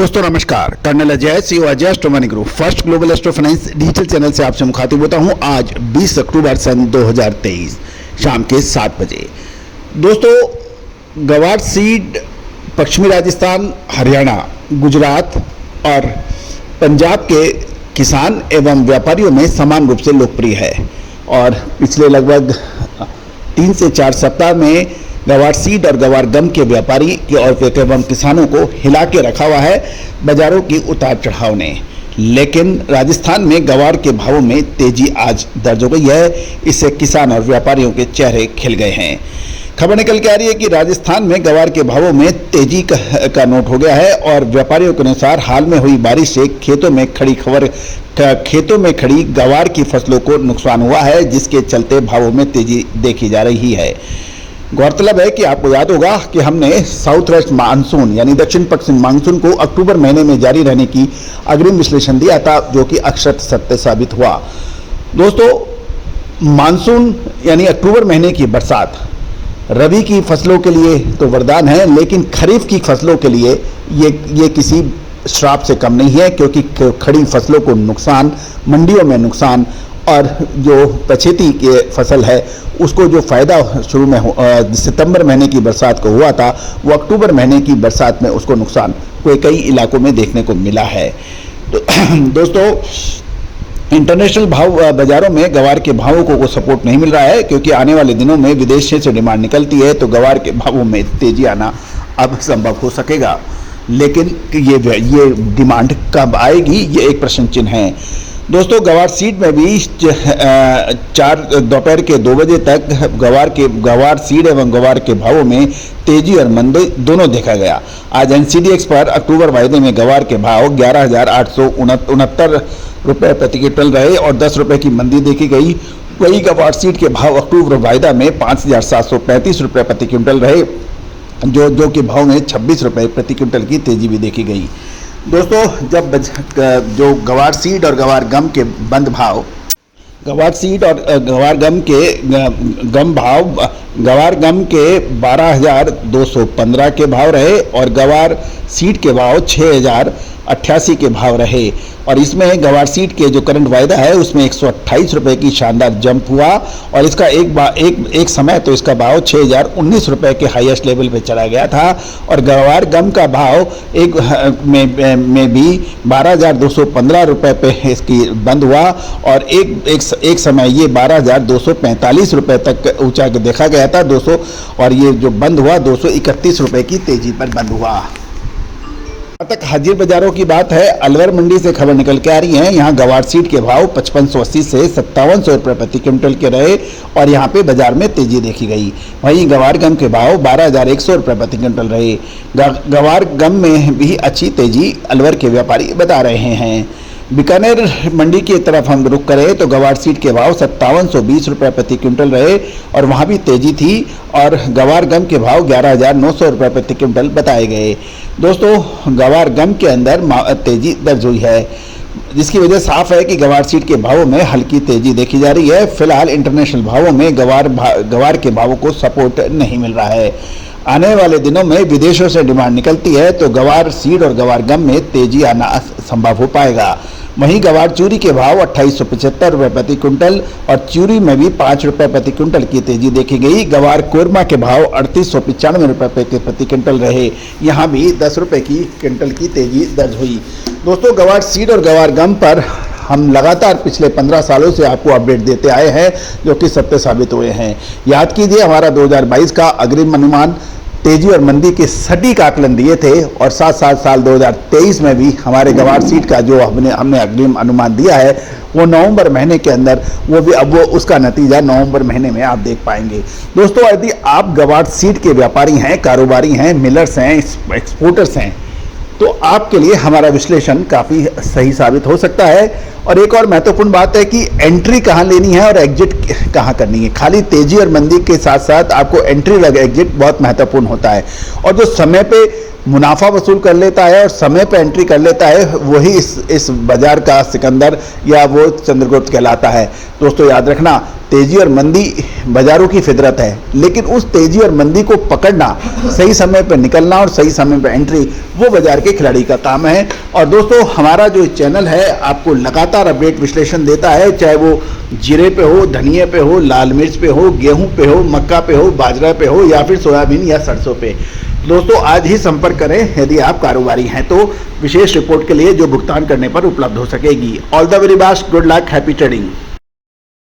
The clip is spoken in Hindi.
दोस्तों नमस्कार, colonel Ajay CO Ajay astro money group first global astro finance digital channel से आपसे मुखातिब होता हूं। आज 20 अक्टूबर सन 2023 शाम के 7 बजे। दोस्तों, गवार सीड पश्चिमी राजस्थान, हरियाणा, गुजरात और पंजाब के किसान एवं व्यापारियों में समान रूप से लोकप्रिय है और पिछले लगभग 3 से 4 सप्ताह में गवार सीड और गवार गम के व्यापारी और एवं किसानों को हिला के रखा हुआ है बाजारों की उतार चढ़ाव ने। लेकिन राजस्थान में गवार के भावों में तेजी आज दर्ज हो गई है। इससे किसान और व्यापारियों के चेहरे खिल गए हैं। खबर निकल के आ रही है कि राजस्थान में गवार के भावों में तेजी का नोट हो गया है और व्यापारियों के अनुसार हाल में हुई बारिश से खेतों में खड़ी गवार की फसलों को नुकसान हुआ है, जिसके चलते भावों में तेजी देखी जा रही है। गौरतलब है कि आपको याद होगा कि हमने साउथ वेस्ट मानसून यानी दक्षिण पश्चिम मानसून को अक्टूबर महीने में जारी रहने की अग्रिम विश्लेषण दिया था, जो कि अक्षर सत्य साबित हुआ। दोस्तों, मानसून यानी अक्टूबर महीने की बरसात रबी की फसलों के लिए तो वरदान है, लेकिन खरीफ की फसलों के लिए ये किसी श्राप से कम नहीं है, क्योंकि खड़ी फसलों को नुकसान, मंडियों में नुकसान और जो पछेती के फसल है उसको जो फायदा शुरू में सितंबर महीने की बरसात को हुआ था, वो अक्टूबर महीने की बरसात में उसको नुकसान कई इलाकों में देखने को मिला है। तो दोस्तों, इंटरनेशनल भाव बाजारों में गवार के भावों को सपोर्ट नहीं मिल रहा है, क्योंकि आने वाले दिनों में विदेश से डिमांड निकलती है तो गवार के भावों में तेजी आना अब संभव हो सकेगा। लेकिन ये डिमांड कब आएगी, ये एक प्रश्न चिन्ह है। दोस्तों, गवार सीड में भी दोपहर के 2 बजे तक गवार सीड एवं गवार के भावों में तेजी और मंदी दोनों देखा गया। आज एनसीडीएक्स पर अक्टूबर वायदे में गवार के भाव 11,869 रुपये प्रति क्विंटल रहे और 10 रुपये की मंदी देखी गई। वही गवार सीड के भाव अक्टूबर वायदा में 5,735 रुपये प्रति क्विंटल रहे, जो के भाव में 26 रुपये प्रति क्विंटल की तेजी भी देखी गई। दोस्तों, जब जो गवार सीड और गवार गम के बंद भाव, गवार सीड और गवार गम भाव गवार गम के 12,215 के भाव रहे और गवार सीड के भाव 6,088 के भाव रहे। और इसमें गवार सीड के जो करंट वायदा है उसमें 128 रुपये की शानदार जंप हुआ और इसका एक समय तो इसका भाव 6,019 रुपये के हाईएस्ट लेवल पे चला गया था। और गवार गम का भाव में भी 12,215 रुपये पे इसकी बंद हुआ और एक समय ये 12,245 रुपये तक ऊंचा देखा गया था 200, और ये जो बंद हुआ 231 रुपये की तेजी पर बंद हुआ। तक हाजिर बाजारों की बात है, अलवर मंडी से खबर निकल के आ रही है। यहाँ गवार सीड के भाव 5580 से 5700 रुपये प्रति क्विंटल के रहे और यहाँ पे बाजार में तेजी देखी गई। वहीं गवार गम के भाव 12,100 रुपये प्रति क्विंटल रहे। गवार गम में भी अच्छी तेजी अलवर के व्यापारी बता रहे हैं। बीकानेर मंडी की तरफ हम रुख करें तो गवार सीड के भाव 5720 रुपये प्रति क्विंटल रहे और वहाँ भी तेजी थी और गवार गम के भाव 11,900 रुपये प्रति क्विंटल बताए गए। दोस्तों, गवार गम के अंदर तेजी दर्ज हुई है, जिसकी वजह साफ है कि गवार सीड के भावों में हल्की तेजी देखी जा रही है। फिलहाल इंटरनेशनल भावों में गवार के भावों को सपोर्ट नहीं मिल रहा है। आने वाले दिनों में विदेशों से डिमांड निकलती है तो गवार सीड और गवार गम में तेजी आना संभव हो पाएगा। वहीं गवार चूरी के भाव 2875 रुपये प्रति क्विंटल और चूरी में भी 5 रुपये प्रति क्विंटल की तेजी देखी गई। गवार कोरमा के भाव 3895 रुपये प्रति क्विंटल रहे, यहाँ भी 10 रुपये की क्विंटल की तेजी दर्ज हुई। दोस्तों, गवार सीड और गवार गम पर हम लगातार पिछले 15 सालों से आपको अपडेट देते आए हैं, जो कि सत्य साबित हुए हैं। याद कीजिए, हमारा 2022 का अग्रिम अनुमान तेजी और मंदी के सटीक आकलन दिए थे और साथ साल 2023 में भी हमारे गवार सीड का जो हमने अग्रिम अनुमान दिया है वो नवंबर महीने के अंदर वो उसका नतीजा नवंबर महीने में आप देख पाएंगे। दोस्तों, यदि आप गवार सीड के व्यापारी हैं, कारोबारी हैं, मिलर्स हैं, एक्सपोर्टर्स हैं, तो आपके लिए हमारा विश्लेषण काफ़ी सही साबित हो सकता है। और एक और महत्वपूर्ण बात है कि एंट्री कहाँ लेनी है और एग्जिट कहाँ करनी है। खाली तेजी और मंदी के साथ साथ आपको एंट्री और एग्जिट बहुत महत्वपूर्ण होता है। और जो समय पे मुनाफा वसूल कर लेता है और समय पे एंट्री कर लेता है, वही इस बाजार का सिकंदर या वो चंद्रगुप्त कहलाता है। दोस्तों याद रखना, तेजी और मंदी बाजारों की फितरत है, लेकिन उस तेजी और मंदी को पकड़ना, सही समय पर निकलना और सही समय पर एंट्री, वो बाजार के खिलाड़ी का काम है। और दोस्तों हमारा जो चैनल है आपको लगातार अपडेट विश्लेषण देता है, चाहे वो जीरे पे हो, धनिया पे हो, लाल मिर्च पे हो, गेहूं पे हो, मक्का पे हो, बाजरा पे हो या फिर सोयाबीन या सरसों पे। दोस्तों आज ही संपर्क करें यदि आप कारोबारी हैं तो, विशेष रिपोर्ट के लिए जो भुगतान करने पर उपलब्ध हो सकेगी। All the very best, good luck, happy trading.